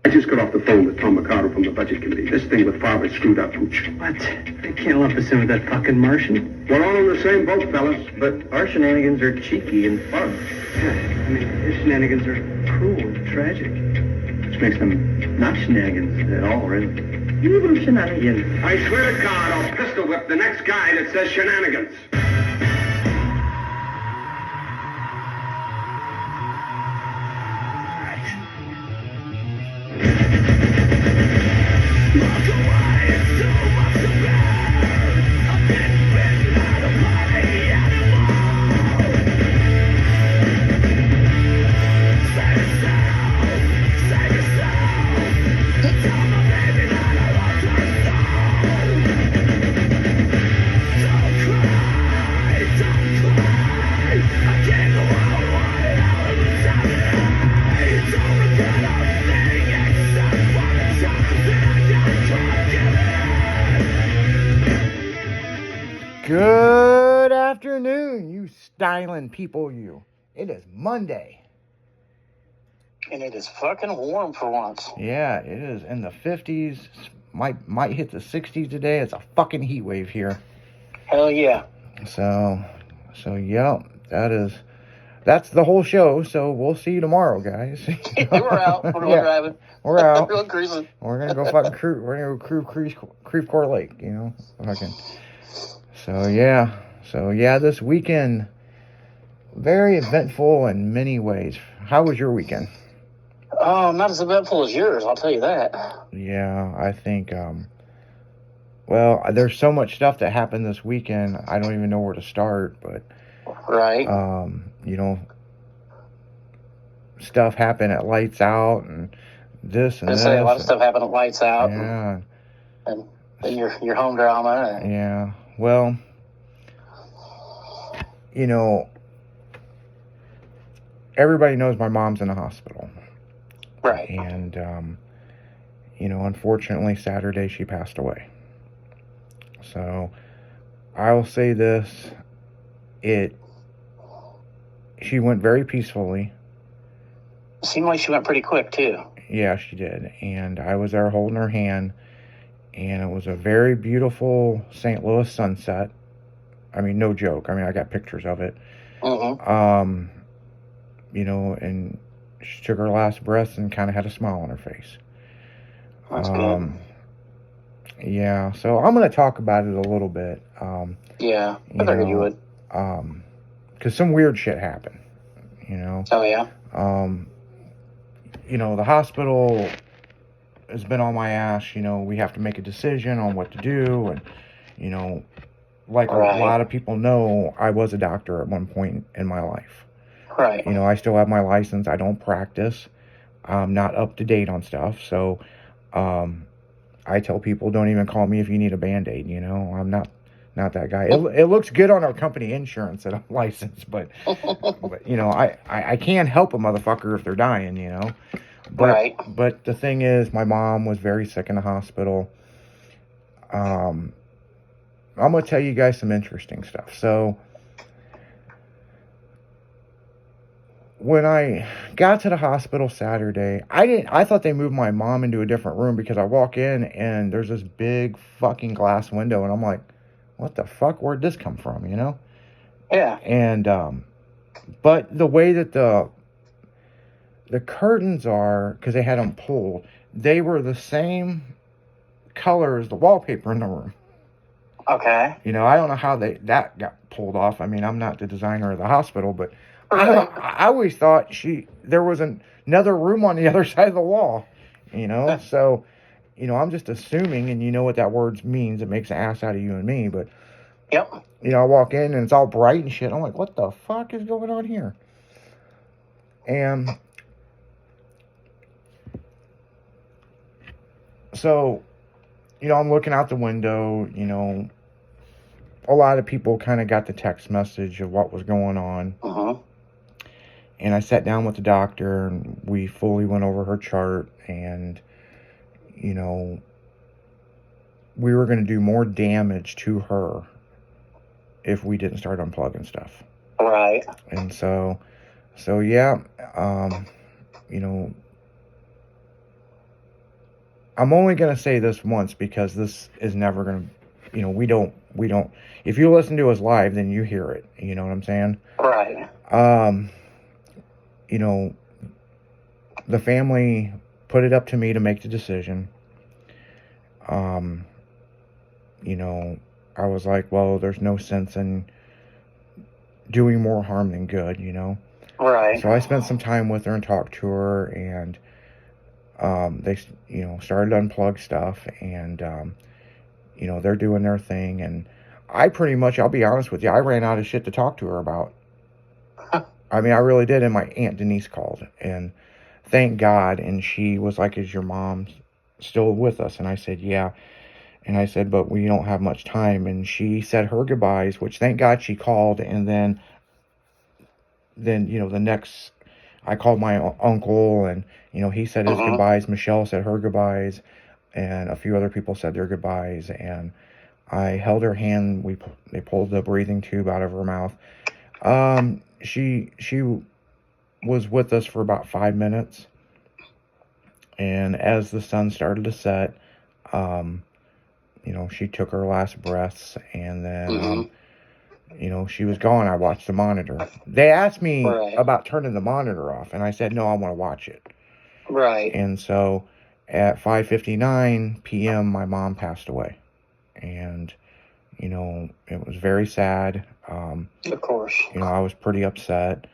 I just got off the phone with Tom McCarter from the Budget Committee. This thing with Farber's screwed up, Hooch. What? They can't lump us in with that fucking Martian. We're all in the same boat, fellas, but Our shenanigans are cheeky and fun. Yeah, I mean, his shenanigans are cruel and tragic. Which makes them not shenanigans at all, really. Evil shenanigans. I swear to God, I'll pistol whip the next guy that says shenanigans. Good afternoon, you styling people, you. It is Monday. And it is fucking warm for once. Yeah, it is in the 50s. Might hit the 60s today. It's a fucking heat wave here. Hell yeah. So yeah, that's the whole show. So we'll see you tomorrow, guys. We're out. We're Yeah. driving. We're out. We're cruising. We're gonna go fucking cruise. We're gonna go cruise Creve Coeur Lake. You know, fucking. So yeah, this weekend, very eventful in many ways. How was your weekend? Oh, not as eventful as yours, I'll tell you that. Yeah, I think, well, there's so much stuff that happened this weekend, I don't even know where to start, but, Right. you know, stuff happened at Lights Out, and this and I this. say a lot of stuff happened at Lights Out. Yeah. And then your home drama. And, Yeah, well, you know, everybody knows my mom's in the hospital. right. And, you know, unfortunately, Saturday she passed away. So, I'll say this, she went very peacefully. Seemed like she went pretty quick, too. Yeah, she did. And I was there holding her hand, and it was a very beautiful St. Louis sunset. I mean, no joke. I mean, I got pictures of it. Mm-hmm. You know, and she took her last breath and kind of had a smile on her face. That's good. Yeah, so I'm going to talk about it a little bit. Yeah, I figured you would. Because some weird shit happened, you know. Oh, yeah? You know, the hospital has been on my ass. You know, we have to make a decision on what to do. And, you know, like Right. a lot of people know, I was a doctor at one point in my life. Right. You know, I still have my license. I don't practice. I'm not up to date on stuff. So, I tell people, don't even call me if you need a Band-Aid, you know. I'm not that guy. It looks good on our company insurance that I'm licensed, but you know, I can't help a motherfucker if they're dying, you know. But, Right. But the thing is, my mom was very sick in the hospital. I'm going to tell you guys some interesting stuff. So, when I got to the hospital Saturday, I thought they moved my mom into a different room, because I walk in and there's this big fucking glass window, and I'm like, what the fuck? Where'd this come from, you know? Yeah. And, but the way that the curtains are, because they had them pulled, they were the same color as the wallpaper in the room. Okay. You know, I don't know how that got pulled off. I mean, I'm not the designer of the hospital, but I always thought there was another room on the other side of the wall, you know? So, you know, I'm just assuming, and you know what that word means. It makes an ass out of you and me, but, Yep. you know, I walk in and it's all bright and shit. I'm like, what the fuck is going on here? And so, you know, I'm looking out the window, you know, a lot of people kind of got the text message of what was going on. Uh-huh. And I sat down with the doctor, and we fully went over her chart, and, you know, we were going to do more damage to her if we didn't start unplugging stuff. Right. And so yeah, you know, I'm only going to say this once because this is never going to, we don't, if you listen to us live, then you hear it. You know what I'm saying? Right. The family put it up to me to make the decision. I was like, well, there's no sense in doing more harm than good, Right. So I spent some time with her and talked to her, and they, started to unplug stuff, and, they're doing their thing, and I pretty much, I'll be honest with you, I ran out of shit to talk to her about. I mean, I really did, and my Aunt Denise called, and thank God, and she was like, is your mom still with us? And I said, yeah. And I said, but we don't have much time. And she said her goodbyes, which thank God she called. And then the next, I called my uncle, and, he said his goodbyes. Michelle said her goodbyes, and a few other people said their goodbyes. And I held her hand. They pulled the breathing tube out of her mouth. She was with us for about 5 minutes. And as the sun started to set, she took her last breaths, and then, she was gone. I watched the monitor. They asked me about turning the monitor off, and I said, no, I want to watch it. Right. And so at 5:59 p.m., my mom passed away. And, it was very sad. Of course. I was pretty upset.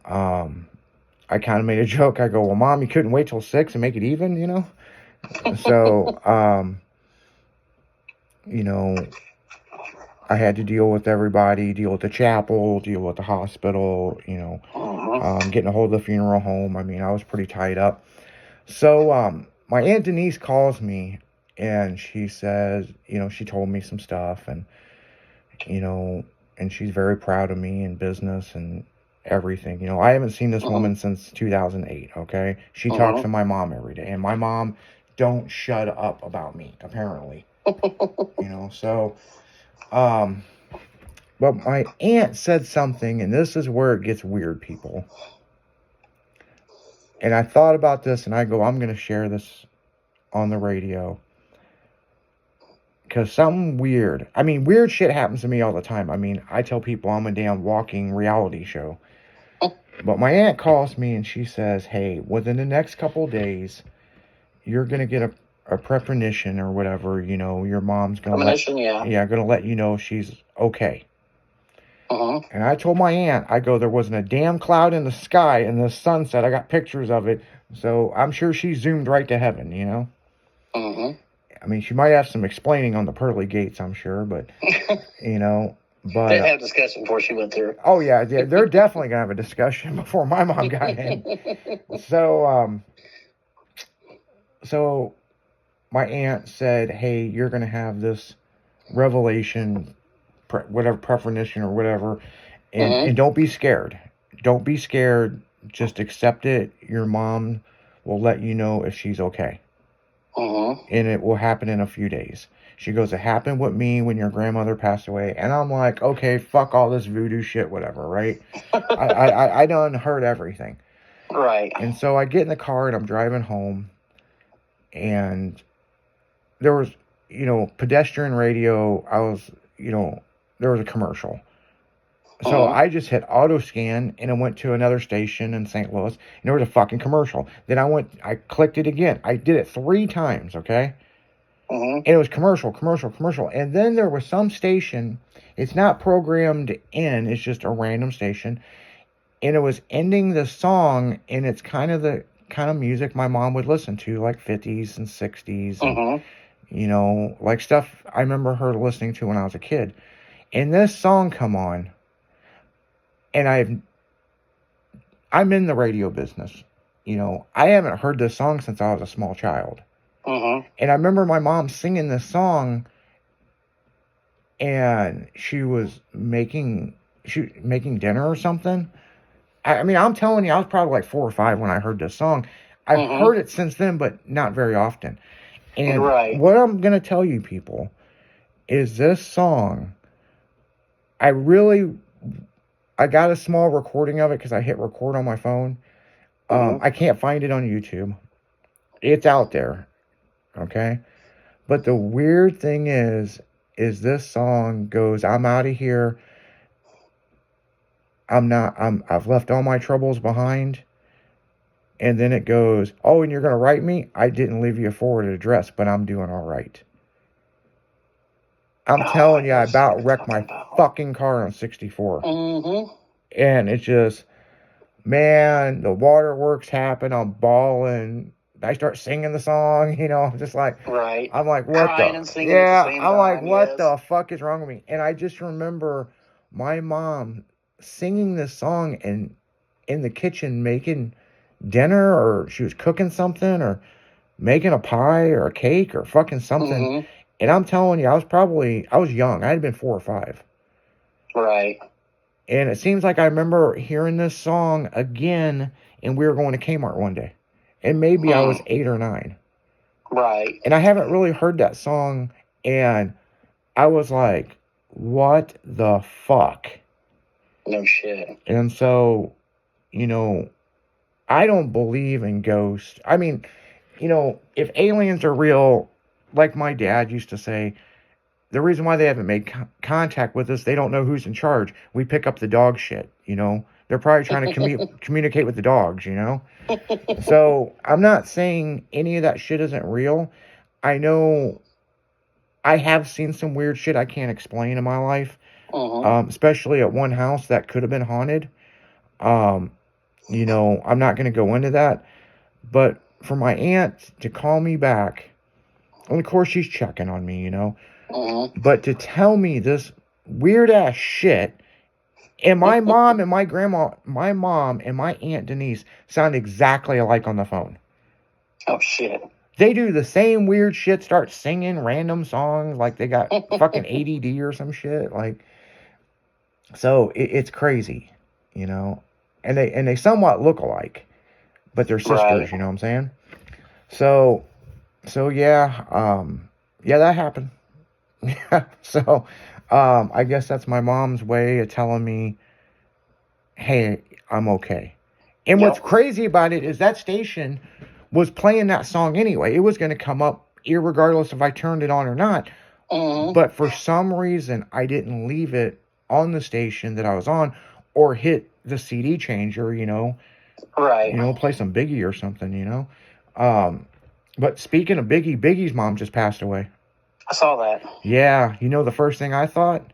I kind of made a joke. I go, well, Mom, you couldn't wait till 6 and make it even, So, I had to deal with everybody, deal with the chapel, deal with the hospital, getting a hold of the funeral home. I mean, I was pretty tied up. So, my Aunt Denise calls me, and she says, she told me some stuff, and, and she's very proud of me in business and everything. I haven't seen this woman since 2008, okay? She talks to my mom every day, and my mom don't shut up about me, apparently. So, but my aunt said something, and this is where it gets weird, people. And I thought about this, and I go, I'm going to share this on the radio. Because something weird. I mean, weird shit happens to me all the time. I mean, I tell people I'm a damn walking reality show. But my aunt calls me, and she says, hey, within the next couple of days, you're going to get a premonition or whatever, your mom's going to let you know she's okay. And I told my aunt, I go, there wasn't a damn cloud in the sky in the sunset. I got pictures of it. So I'm sure she zoomed right to heaven, I mean, she might have some explaining on the pearly gates, I'm sure, but, but... They had a discussion before she went through. Oh, yeah, they're definitely going to have a discussion before my mom got in. So my aunt said, hey, you're going to have this revelation, whatever, premonition or whatever, and don't be scared. Don't be scared. Just accept it. Your mom will let you know if she's okay. And it will happen in a few days. She goes, it happened with me when your grandmother passed away. And I'm like, okay, fuck all this voodoo shit, whatever, right? I done heard everything. Right. And so I get in the car, and I'm driving home, and there was, pedestrian radio. There was a commercial. So I just hit auto scan, and I went to another station in St. Louis, and there was a fucking commercial. Then I clicked it again. I did it 3 times, okay? And it was commercial. And then there was some station, it's not programmed in, it's just a random station, and it was ending the song, and it's kind of the kind of music my mom would listen to, like 50s and 60s, and, like stuff I remember her listening to when I was a kid. And this song come on, and I'm in the radio business. I haven't heard this song since I was a small child. And I remember my mom singing this song, and she was making dinner or something. I mean, I'm telling you, I was probably like 4 or 5 when I heard this song. I've heard it since then, but not very often. And what I'm going to tell you, people, is this song, I got a small recording of it because I hit record on my phone. I can't find it on YouTube. It's out there. okay? But the weird thing is this song goes, I'm out of here. I've left all my troubles behind. And then it goes, oh, and you're going to write me? I didn't leave you a forwarded address, but I'm doing all right. I'm telling you, I about wrecked my fucking car on 64. Mm-hmm. And it's just, man, the waterworks happen. I'm bawling. I start singing the song, I'm just like, Right. I'm like, what Crying the? and singing at the same I'm like, time, what yes. the fuck is wrong with me? And I just remember my mom singing this song and in the kitchen making dinner, or she was cooking something, or making a pie or a cake or fucking something. Mm-hmm. And I'm telling you, I was young. I had been 4 or 5. Right. And it seems like I remember hearing this song again, and we were going to Kmart one day. And maybe I was 8 or 9. Right. And I haven't really heard that song, and I was like, what the fuck? No shit. And so, I don't believe in ghosts. I mean, if aliens are real, like my dad used to say, the reason why they haven't made contact with us, they don't know who's in charge. We pick up the dog shit, They're probably trying to communicate with the dogs, So I'm not saying any of that shit isn't real. I know I have seen some weird shit I can't explain in my life, especially at one house that could have been haunted. I'm not going to go into that. But for my aunt to call me back, and of course she's checking on me, but to tell me this weird ass shit, and my mom and my mom and my Aunt Denise sound exactly alike on the phone. Oh shit. They do the same weird shit, start singing random songs like they got fucking ADD or some shit. Like, so it's crazy, and they somewhat look alike, but they're sisters, Right. you know what I'm saying? So yeah, that happened. So, I guess that's my mom's way of telling me, hey, I'm okay. And what's crazy about it is that station was playing that song anyway. It was going to come up irregardless if I turned it on or not. But for some reason, I didn't leave it on the station that I was on, or hit the CD changer, Right. play some Biggie or something, But speaking of Biggie's mom just passed away. I saw that. Yeah, the first thing I thought?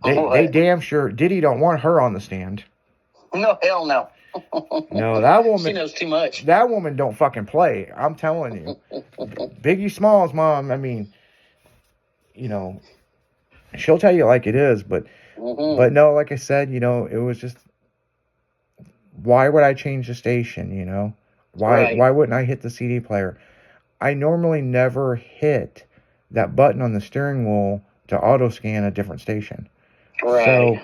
They damn sure, Diddy don't want her on the stand. No, hell no. No, that woman... She knows too much. That woman don't fucking play. I'm telling you. Biggie Smalls' mom, I mean, she'll tell you like it is, but no, like I said, it was just, why would I change the station, Why wouldn't I hit the CD player? I normally never hit that button on the steering wheel to auto scan a different station. Right. So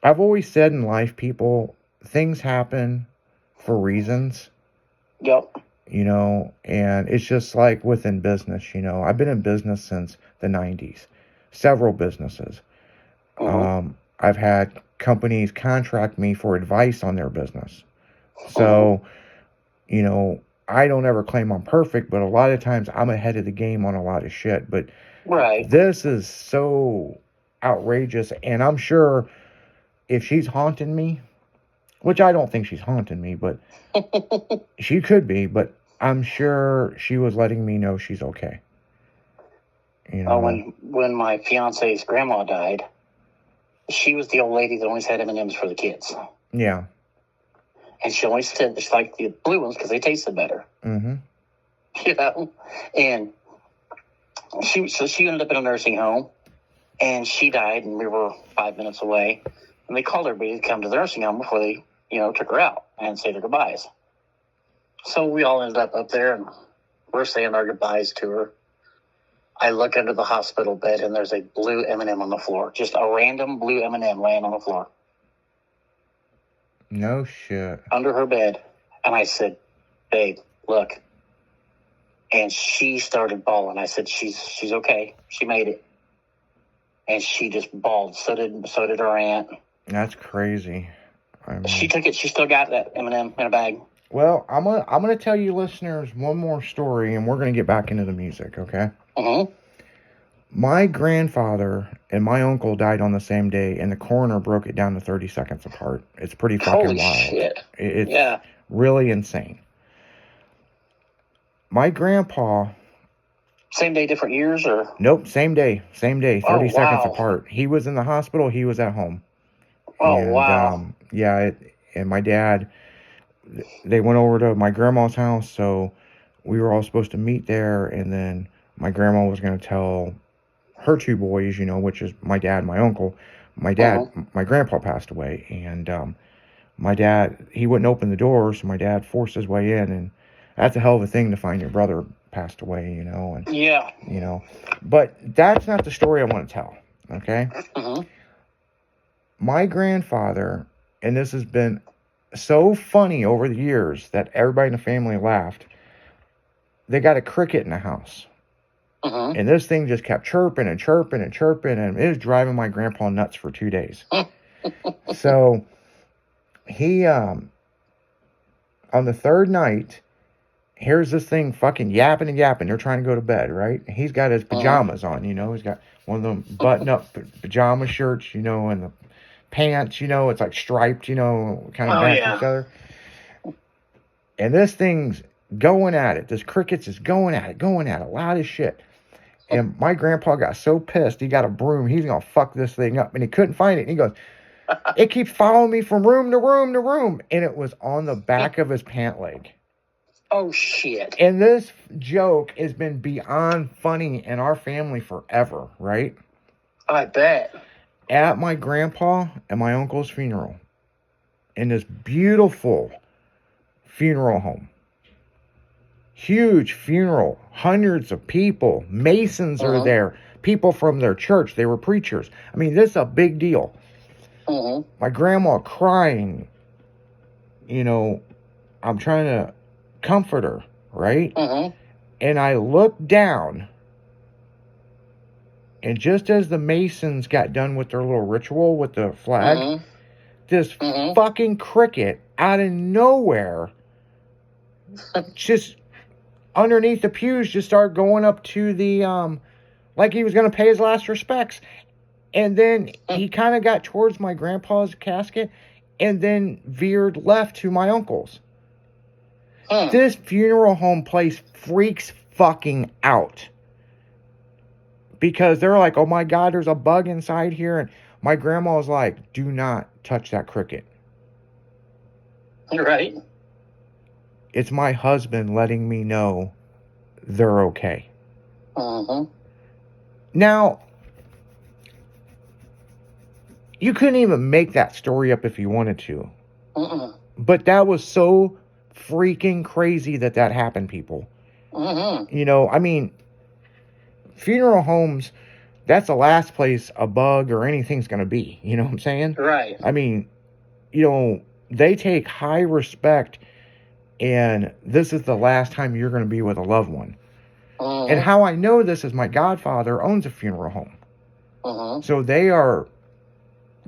I've always said in life, people, things happen for reasons. Yep. And it's just like within business, I've been in business since the 90s, several businesses. I've had companies contract me for advice on their business. So, I don't ever claim I'm perfect, but a lot of times I'm ahead of the game on a lot of shit. But this is so outrageous. And I'm sure if she's haunting me, which I don't think she's haunting me, but she could be, but I'm sure she was letting me know she's okay. When my fiance's grandma died, she was the old lady that always had M&Ms for the kids. Yeah. And she always said she liked the blue ones because they tasted better. And she ended up in a nursing home, and she died, and we were 5 minutes away. And they called everybody to come to the nursing home before they, took her out and say their goodbyes. So we all ended up there, and we're saying our goodbyes to her. I look under the hospital bed, and there's a blue M&M on the floor. Just a random blue M&M laying on the floor. No shit. Under her bed. And I said, babe, look. And she started bawling. I said, she's okay. She made it. And she just bawled. So did her aunt. That's crazy. She took it. She still got that M&M in a bag. Well, I'm gonna tell you listeners one more story, and we're gonna get back into the music, okay? Mm-hmm. My grandfather and my uncle died on the same day, and the coroner broke it down to 30 seconds apart. It's pretty fucking Holy wild. shit. It's Yeah. really insane. My grandpa, Same day, different years, or? nope, same day, 30 Oh, seconds wow. apart. He was in the hospital, he was at home. Oh, And, wow. and my dad, they went over to my grandma's house, so we were all supposed to meet there, and then my grandma was going to tell her two boys, which is my dad and my uncle. My grandpa passed away, and my dad, he wouldn't open the door, so my dad forced his way in, and that's a hell of a thing to find your brother passed away, and, Yeah. But that's not the story I want to tell, okay? Mm-hmm. My grandfather, and this has been so funny over the years that everybody in the family laughed, they got a cricket in the house. Mm-hmm. And this thing just kept chirping and chirping and chirping, and it was driving my grandpa nuts for 2 days. So he, on the third night, here's this thing fucking yapping and yapping. They're trying to go to bed, right? And he's got his pajamas on, He's got one of them button-up pajama shirts, and the pants, it's like striped, kind of match each other. And this thing's going at it. This cricket's is going at it, loud as shit. And my grandpa got so pissed, he got a broom. He's going to fuck this thing up. And he couldn't find it. And he goes, it keeps following me from room to room to room. And it was on the back of his pant leg. Oh, shit. And this joke has been beyond funny in our family forever, right? I bet. At my grandpa and my uncle's funeral, in this beautiful funeral home, huge funeral, hundreds of people, Masons are there, people from their church, they were preachers. I mean, this is a big deal. My grandma crying, I'm trying to comfort her, right? And I looked down, and just as the Masons got done with their little ritual with the flag, this fucking cricket out of nowhere just underneath the pews just started going up to the like he was going to pay his last respects. And then he kind of got towards my grandpa's casket and then veered left to my uncle's. This funeral home place freaks fucking out. Because they're like, oh my God, there's a bug inside here. And my grandma was like, do not touch that cricket. Right. It's my husband letting me know they're okay. Now, you couldn't even make that story up if you wanted to. But that was so freaking crazy that happened, people. I mean, funeral homes, that's the last place a bug or anything's going to be. You know what I'm saying? Right. I mean, they take high respect, and this is the last time you're going to be with a loved one. And how I know this is my godfather owns a funeral home. So they are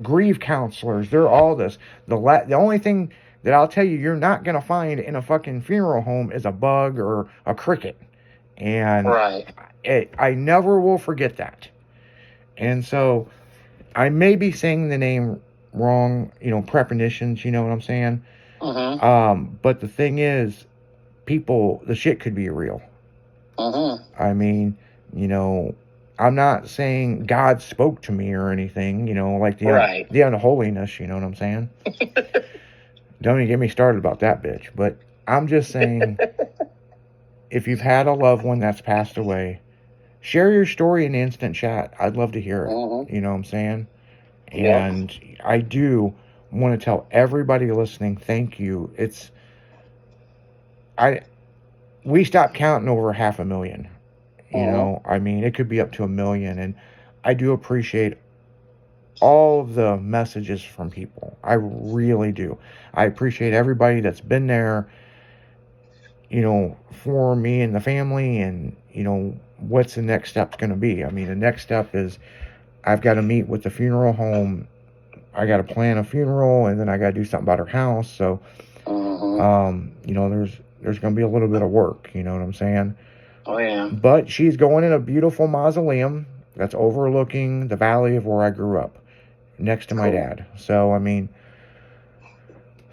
grief counselors. They're all this. The only thing that I'll tell you you're not going to find in a fucking funeral home is a bug or a cricket. And I never will forget that. And so I may be saying the name wrong, premonitions, you know what I'm saying? But the thing is, people, the shit could be real. I mean, I'm not saying God spoke to me or anything, like the unholiness, you know what I'm saying? Don't even get me started about that bitch. But I'm just saying, if you've had a loved one that's passed away, share your story in instant chat. I'd love to hear it. You know what I'm saying? And I do want to tell everybody listening, thank you. We stopped counting over 500,000. I mean, it could be up to 1 million. And I do appreciate all of the messages from people. I really do. I appreciate everybody that's been there, for me and the family, and, what's the next step going to be. I mean, the next step is I've got to meet with the funeral home. I got to plan a funeral, and then I got to do something about her house. So Mm-hmm. There's going to be a little bit of work, you know what I'm saying? Oh, yeah. But she's going in a beautiful mausoleum that's overlooking the valley of where I grew up, next to my Cool. dad.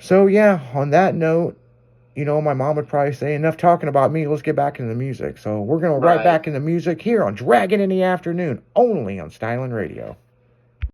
So, yeah, on that note, my mom would probably say, enough talking about me, let's get back into the music. So we're going to right Right. back into music here on Dragon in the Afternoon, only on Styling Radio.